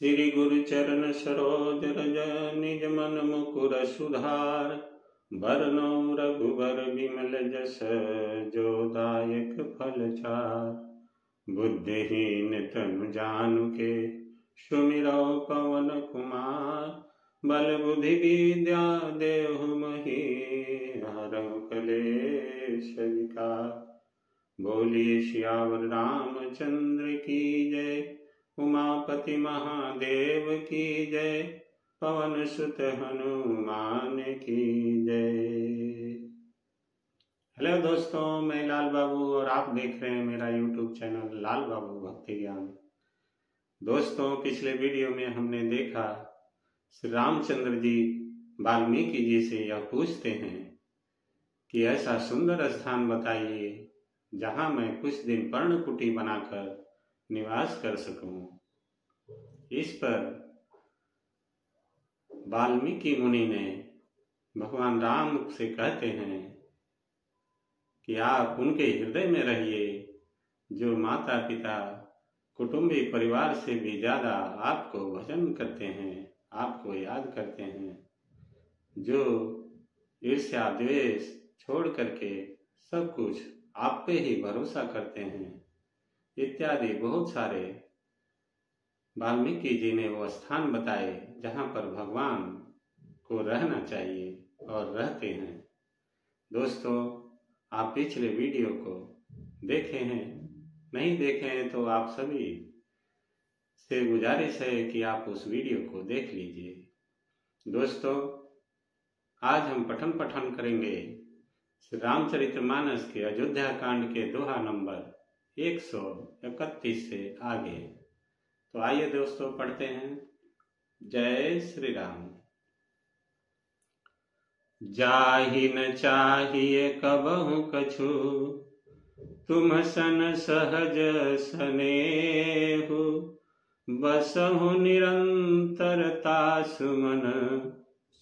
श्री गुरु चरण सरोज रज निज मन मुकुर सुधार। बरनौ रघुबर बिमल जस जो दायक फल चार। बुद्धिहीन तनु जानुके सुमिरौ पवन कुमार। बल बुद्धि विद्या देहु महि हरहु कलेश विकार। बोलिए सियावर रामचंद्र की जय। उमापति महादेव की जय। पवन सुत हनुमान की जय। हेलो दोस्तों, मैं लाल बाबू और आप देख रहे हैं मेरा यूट्यूब चैनल लाल बाबू भक्ति ज्ञान। दोस्तों, पिछले वीडियो में हमने देखा श्री रामचंद्र जी वाल्मीकि जी से यह पूछते हैं कि ऐसा सुंदर स्थान बताइए जहां मैं कुछ दिन पर्णकुटी बनाकर निवास कर सकूं। इस पर वाल्मीकि मुनि ने भगवान राम से कहते हैं कि आप उनके हृदय में रहिए जो माता पिता कुटुंबी परिवार से भी ज्यादा आपको भजन करते हैं, आपको याद करते हैं, जो ईर्ष्या द्वेष छोड़ करके सब कुछ आप पे ही भरोसा करते हैं, इत्यादि बहुत सारे वाल्मीकि जी ने वो स्थान बताए जहाँ पर भगवान को रहना चाहिए और रहते हैं। दोस्तों, आप पिछले वीडियो को देखे हैं, नहीं देखे हैं तो आप सभी से गुजारिश है कि आप उस वीडियो को देख लीजिए। दोस्तों, आज हम पठन करेंगे श्री रामचरितमानस के अयोध्या कांड के दोहा नंबर 131 से आगे। तो आइए दोस्तों पढ़ते हैं। जय श्री राम। जाहि न चाहिए कबहु कछु, तुम सन सहज सनेहु। बसहु निरंतरता सुमन,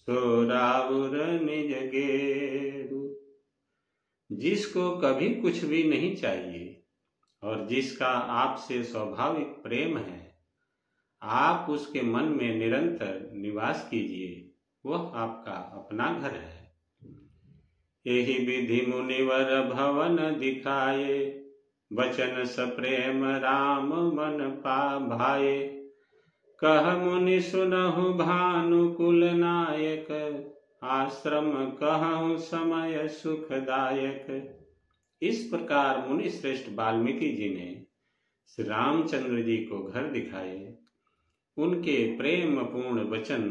सो राउर निज गेहु। जिसको कभी कुछ भी नहीं चाहिए और जिसका आपसे स्वाभाविक प्रेम है, आप उसके मन में निरंतर निवास कीजिए, वह आपका अपना घर है। यही विधि मुनिवर भवन दिखाए, वचन सप्रेम राम मन भाए। कह मुनि सुनहु भानुकुल नायक, आश्रम कहूँ समय सुखदायक। इस प्रकार मुनि श्रेष्ठ वाल्मीकि जी ने श्री रामचंद्र जी को घर दिखाए। उनके प्रेम पूर्ण वचन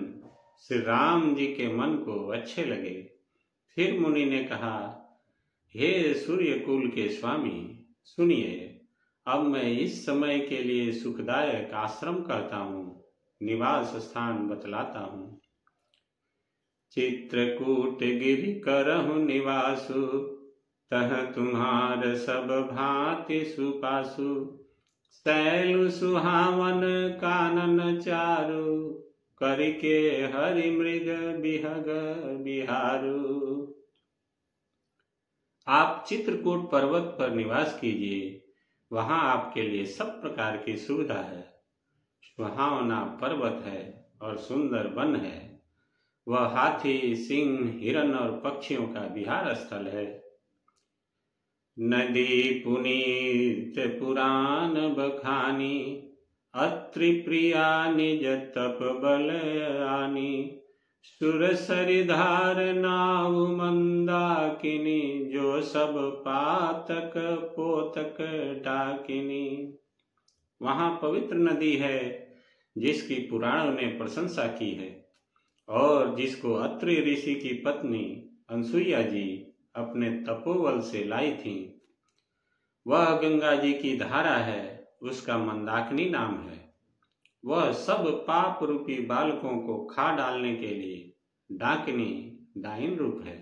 श्री राम जी के मन को अच्छे लगे। फिर मुनि ने कहा, हे सूर्यकुल के स्वामी, सुनिए, अब मैं इस समय के लिए सुखदायक आश्रम कहता हूँ, निवास स्थान बतलाता हूँ। चित्रकूट गिरि करहु निवासु, तह तुम्हार सब भांति सुपासु। शैलु सुहावन कानन चारु, करिके हरि मृग बिहग बिहारू। आप चित्रकूट पर्वत पर निवास कीजिए, वहां आपके लिए सब प्रकार की सुविधा है। सुहावना पर्वत है और सुंदर वन है। वह हाथी, सिंह, हिरण और पक्षियों का विहार स्थल है। नदी पुनीत पुराण बखानी, अत्रि प्रिया निज तप बल आनी। सुर सरिधार नाव मंदाकिनी, जो सब पातक पोतक डाकिनी। वहाँ पवित्र नदी है जिसकी पुराणों ने प्रशंसा की है और जिसको अत्रि ऋषि की पत्नी अनसुईया जी अपने तपोबल से लाई थी। वह गंगा जी की धारा है, उसका मंदाकिनी नाम है। वह सब पाप रूपी बालकों को खा डालने के लिए डाकिनी डाइन रूप है।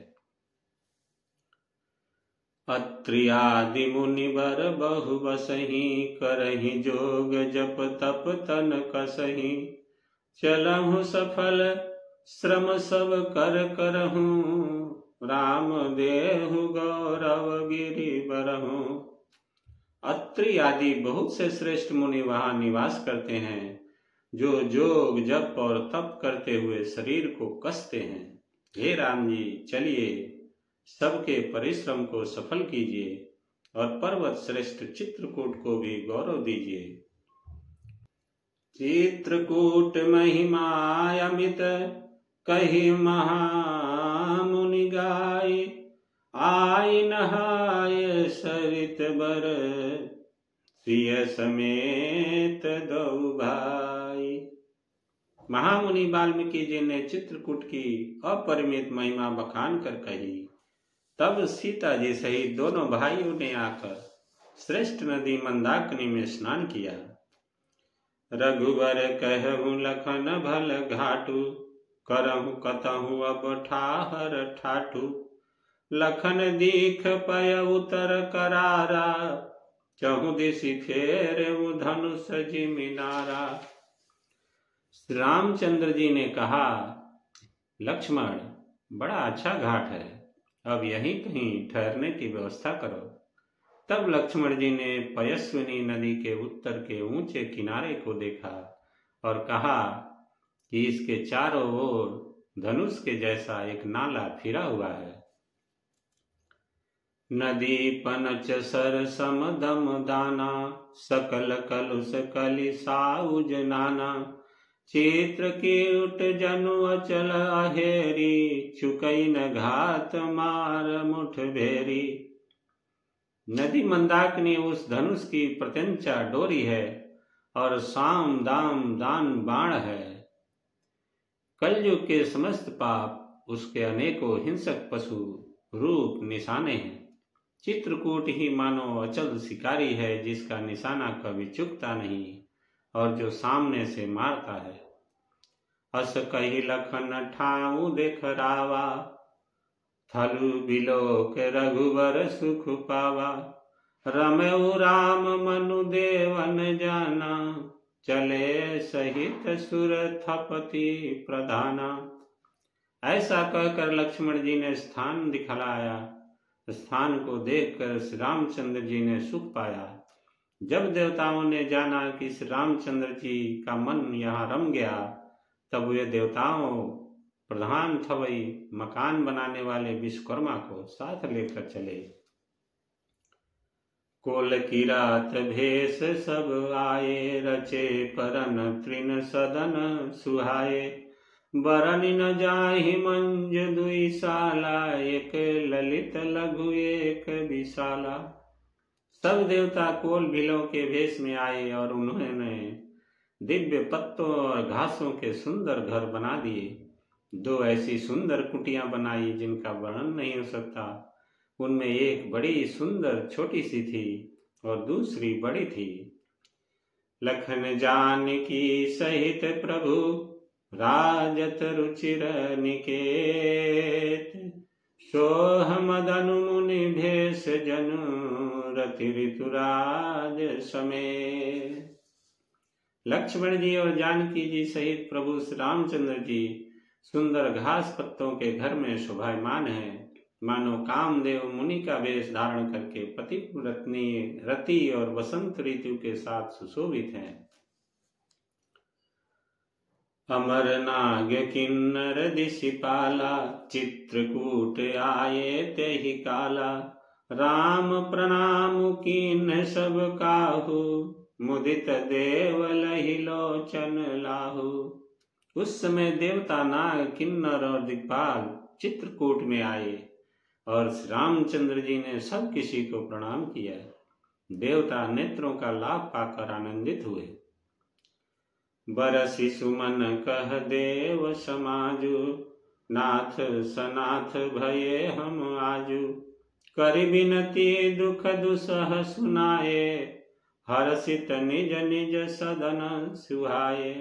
अत्रि आदि मुनिवर बहु बसहि, करहि जोग जप तप तन कसहि। चलहु सफल श्रम सब कर करहूँ, राम देहु गौरव गिरि बरहूँ। अत्रि आदि बहुत से श्रेष्ठ मुनि वहां निवास करते हैं जो जोग जप और तप करते हुए शरीर को कसते हैं। हे राम जी, चलिए सबके परिश्रम को सफल कीजिए और पर्वत श्रेष्ठ चित्रकूट को भी गौरव दीजिए। चित्रकूट महिमायमित कही महामुनि गाय, आय नहाय सरित बर सिय समेत दो भाई। महामुनि वाल्मीकि जी ने चित्रकूट की अपरिमित महिमा बखान कर कही। तब सीता जी सहित दोनों भाइयों ने आकर श्रेष्ठ नदी मंदाकिनी में स्नान किया। रघुवर कहूँ लखन भल घाटू, करहु कतहु अब ठाहर ठाठू। लखन दीख पय उतर करारा, चहु दिशि फेरे धनुष जिमिनारा। श्री रामचंद्र जी ने कहा, लक्ष्मण, बड़ा अच्छा घाट है, अब यहीं कहीं ठहरने की व्यवस्था करो। तब लक्ष्मण जी ने पयस्विनी नदी के उत्तर के ऊंचे किनारे को देखा और कहा कि इसके चारों ओर धनुष के जैसा एक नाला फिरा हुआ है। नदी पनच सर समदम दाना, सकल कलुष कलि साउज नाना। चित्रकूट जनु अचल अहेरी, चुकई न घात मार मुठ भेरी। नदी मंदाकिनी उस धनुष की प्रत्यंचा डोरी है और साम दाम दान बाण है। कलयुग के समस्त पाप उसके अनेकों हिंसक पशु रूप निशाने हैं। चित्रकूट ही मानो अचल शिकारी है, जिसका निशाना कभी चुकता नहीं और जो सामने से मारता है। अस कही लखन ठाऊ देख रावा, थलु बिलोक रघुवर सुख पावा। रमऊ राम मनु देवन जाना, चले सहित सुर थपति प्रधाना। ऐसा कहकर लक्ष्मण जी ने स्थान दिखलाया। स्थान को देखकर श्री रामचंद्र जी ने सुख पाया। जब देवताओं ने जाना कि श्री रामचंद्र जी का मन यहाँ रम गया, तब वे देवताओं प्रधान थवई मकान बनाने वाले विश्वकर्मा को साथ लेकर चले। कोल किरात भेष सब आए, रचे परन तृण सदन सुहाए। बरनि न जाहि मंज दुई साला, एक ललित लघु एक विशाला। सब देवता कोल बिलों के भेष में आए और उन्होंने दिव्य पत्तों और घासों के सुंदर घर बना दिए। दो ऐसी सुंदर कुटियां बनाई जिनका वर्णन नहीं हो सकता। उनमें एक बड़ी सुंदर छोटी सी थी और दूसरी बड़ी थी। लखन जानकी सहित प्रभु, राजत रुचिर निकेत। सोह मदन मुनि भेष जनु, रति ऋतुराज समेत। लक्ष्मण जी और जानकी जी सहित प्रभु श्री रामचंद्र जी सुंदर घास पत्तों के घर में शोभायमान है, मानो कामदेव मुनि का वेश धारण करके पति पत्नी रति और वसंत ऋतु के साथ सुशोभित हैं। अमर नाग किन्नर दिशिपाला, चित्रकूट आए तेहि काला। राम प्रणाम कीन्ह सब काहू, मुदित देव लहि लोचन लाहू। उस समय देवता नाग किन्नर और दिक्पाल चित्रकूट में आए और श्री रामचंद्र जी ने सब किसी को प्रणाम किया। देवता नेत्रों का लाभ पाकर आनंदित हुए। बरसि सुमन कह देव समाजु, नाथ सनाथ भये हम आजू। करि बिनती दुख दुसह सुनाए, हर्षित निज निज सदन सुहाए।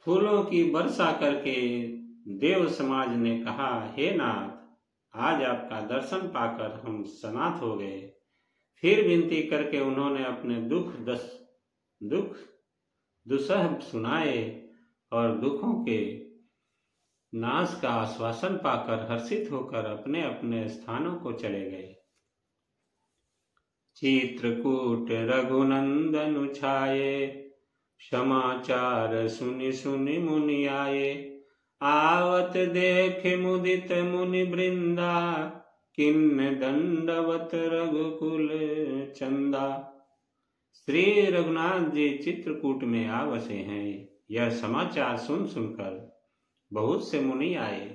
फूलों की वर्षा करके देव समाज ने कहा, हे नाथ, आज आपका दर्शन पाकर हम सनाथ हो गए। फिर विनती करके उन्होंने अपने दुख दुसह सुनाए और दुखों के नाश का आश्वासन पाकर हर्षित होकर अपने अपने स्थानों को चले गए। चित्रकूट रघुनंदन छाये, समाचार सुनि सुनि मुनि आये। आवत देख मुदित मुनि वृंदा, किन्न दंडवत रघुकुल चंदा। श्री रघुनाथ जी चित्रकूट में आ बसे हैं। यह समाचार सुन सुनकर बहुत से मुनि आए।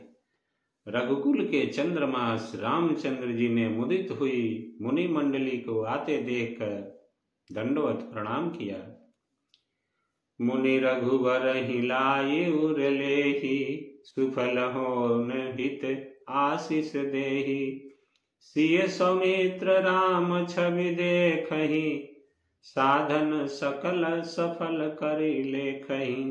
रघुकुल के चंद्रमा रामचंद्र जी ने मुदित हुई मुनि मंडली को आते देखकर दंडवत प्रणाम किया। मुनि रघुवर ही लाए उर लेहि, सुफल होन हित आशीष देहि। सिय सौमित्र राम छवि देखहि, साधन सकल सफल करि लेखहि।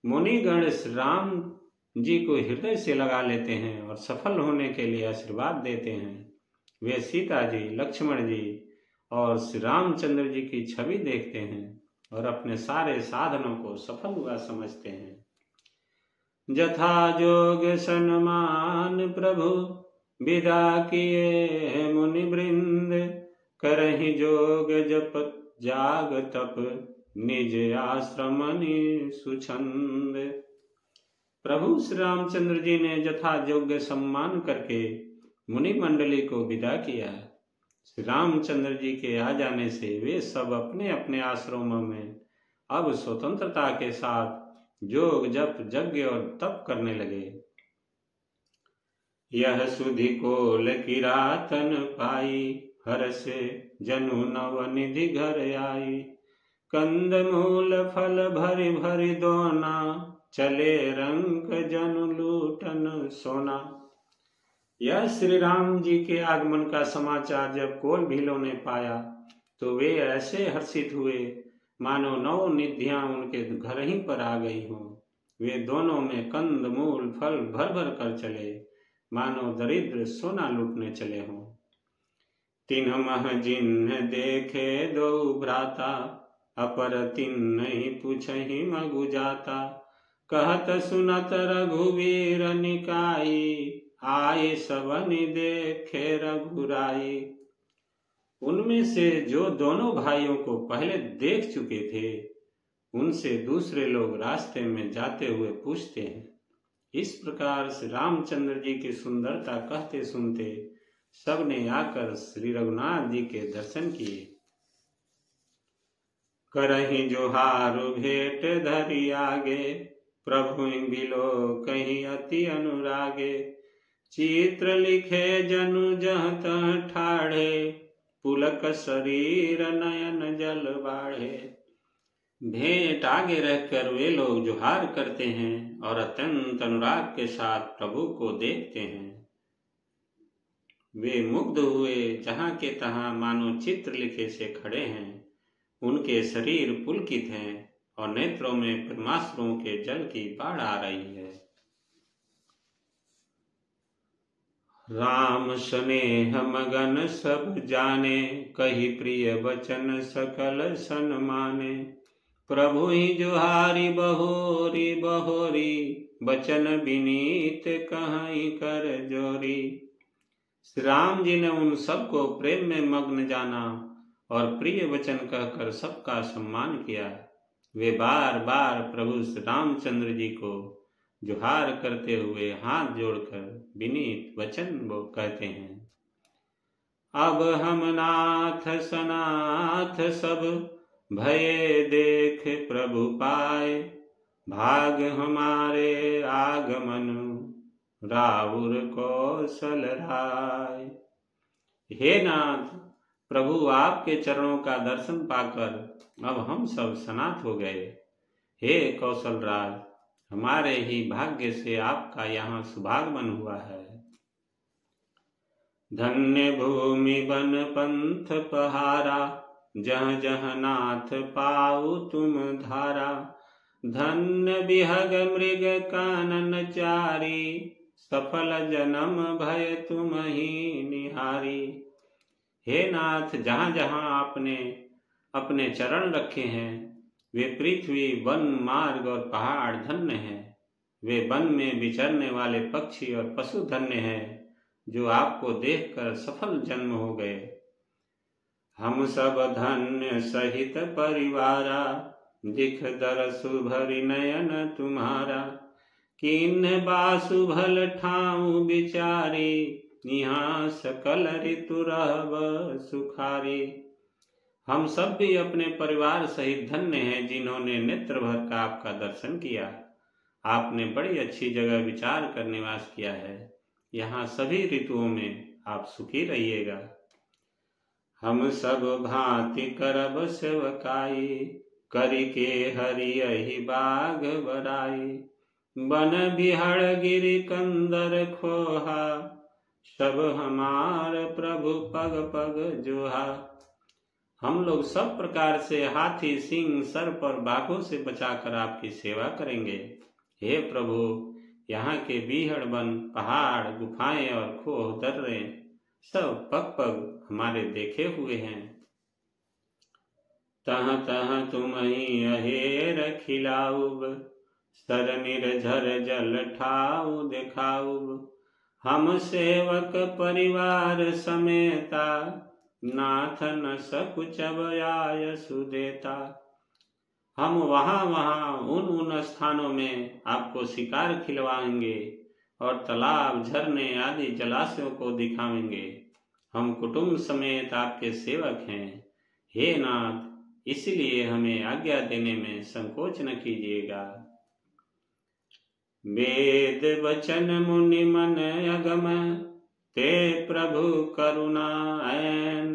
मुनिगण राम जी को हृदय से लगा लेते हैं और सफल होने के लिए आशीर्वाद देते हैं। वे सीता जी, लक्ष्मण जी और श्री रामचंद्र जी की छवि देखते हैं और अपने सारे साधनों को सफल हुआ समझते हैं। जथा जोग सन्मान प्रभु, विदा किए मुनि वृंद। करहि जोग जप जाग तप, निज आश्रम सुछंद। प्रभु श्री रामचंद्र जी ने जथा योग्य सम्मान करके मुनि मंडली को विदा किया। श्री रामचंद्र जी के आ जाने से वे सब अपने अपने आश्रमों में अब स्वतंत्रता के साथ योग जप यज्ञ और तप करने लगे। यह सुधि कोल किरातन पाई, हर से जनु नव निधि घर आई। कंद मूल फल भरि भरि दोना, चले रंक जनु लूटन सोना। यह श्री राम जी के आगमन का समाचार जब कोल भीलों ने पाया तो वे ऐसे हर्षित हुए मानो नौ निधियां उनके घर ही पर आ गई हों। वे दोनों में कंद मूल फल भर भर कर चले मानो दरिद्र सोना लूटने चले हों। तिन्ह मह जिन्ह देखे दो भ्राता, अपर तिन्ह पूछहि मगु जाता। कहत सुनत रघुवीर निकाई, आए सबनि देखे रघुराई। उनमें से जो दोनों भाइयों को पहले देख चुके थे उनसे दूसरे लोग रास्ते में जाते हुए पूछते हैं। इस प्रकार से रामचंद्र जी की सुंदरता कहते सुनते सबने आकर श्री रघुनाथ जी के दर्शन किए। करहि जोहार भेंट धरि आगे, प्रभु बिलो कहीं अति अनुरागे। चित्र लिखे जनु जह तह ठाढ़े, पुलक शरीर नयन जल बाढ़े। भेंट आगे रहकर वे लोग जोहार करते हैं और अत्यंत अनुराग के साथ प्रभु को देखते हैं। वे मुग्ध हुए जहां के तहां मानो चित्र लिखे से खड़े हैं। उनके शरीर पुलकित हैं और नेत्रों में परमाश्रुओं के जल की बाढ़ आ रही है। राम स्नेह मगन सब जाने, कही प्रिय वचन सकल सन्माने। प्रभु ही जोहारी बहोरी बहोरी, वचन विनीत कहीं कर जोरी। श्री राम जी ने उन सबको प्रेम में मग्न जाना और प्रिय वचन कहकर सबका सम्मान किया। वे बार बार प्रभु श्री रामचंद्र जी को जोहार करते हुए हाथ जोड़कर विनीत वचन वो कहते हैं। अब हम नाथ सनाथ सब, भये देख प्रभु पाए। भाग हमारे आगमन, रावुर कौशल राय। हे नाथ, प्रभु आपके चरणों का दर्शन पाकर अब हम सब सनाथ हो गए। हे कौशल राज, हमारे ही भाग्य से आपका यहाँ शुभागमन हुआ है। धन्य भूमि वन पंथ पहारा, जह जह नाथ पाऊ तुम धारा। धन्य बिहग मृग कानन चारी, सफल जन्म भय तुम ही निहारी। हे नाथ, जहाँ जहाँ आपने अपने चरण रखे हैं वे पृथ्वी वन मार्ग और पहाड़ धन्य हैं। वे वन में विचरने वाले पक्षी और पशु धन्य हैं जो आपको देखकर सफल जन्म हो गए। हम सब धन्य सहित परिवारा, दिख दरसु भरि नयन तुम्हारा। किन बासु भल ठाऊ बिचारी, यहाँ सकल ऋतु रहब सुखारी। हम सब भी अपने परिवार सहित धन्य हैं जिन्होंने नेत्र भर का आपका दर्शन किया। आपने बड़ी अच्छी जगह विचार कर निवास किया है। यहाँ सभी ऋतुओं में आप सुखी रहिएगा। हम सब भांति करब सेवकाई, करिके हरि यही बाग बड़ाई। बन बिहाड़ गिरि कंदर खोहा, सब हमार प्रभु पग पग जोहा। हम लोग सब प्रकार से हाथी, सिंह, सर्प और बाघों से बचाकर आपकी सेवा करेंगे। हे प्रभु, यहाँ के बीहड़ वन, पहाड़, गुफाएं और खोह दर्रे सब पग पग हमारे देखे हुए हैं। तह तह तुम ही अहेर खिलाऊब, सर निर्झर जल ठाऊ देखाऊब। हम सेवक परिवार समेता, नाथ न सकुचब आय सुदेता। हम वहाँ उन स्थानों में आपको शिकार खिलवाएंगे और तालाब, झरने आदि जलाशयों को दिखाएंगे। हम कुटुंब समेत आपके सेवक हैं। हे नाथ, इसलिए हमें आज्ञा देने में संकोच न कीजिएगा। वेद वचन मुनि मन अगम, ते प्रभु करुणा ऐन।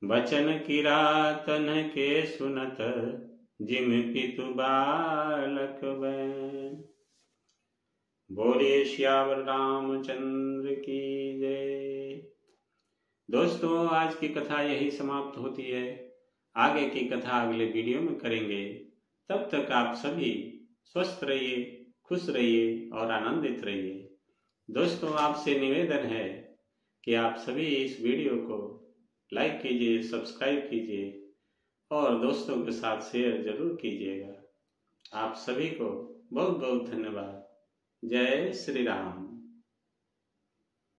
वचन किरातन के सुनत, जिम पितु बालक बैन। बोले श्यावर रामचंद्र की जय। दोस्तों, आज की कथा यही समाप्त होती है। आगे की कथा अगले वीडियो में करेंगे। तब तक आप सभी स्वस्थ रहिए, खुश रहिए और आनंदित रहिए। दोस्तों, आपसे निवेदन है कि आप सभी इस वीडियो को लाइक कीजिए, सब्सक्राइब कीजिए और दोस्तों के साथ शेयर जरूर कीजिएगा। आप सभी को बहुत बहुत धन्यवाद। जय श्री राम।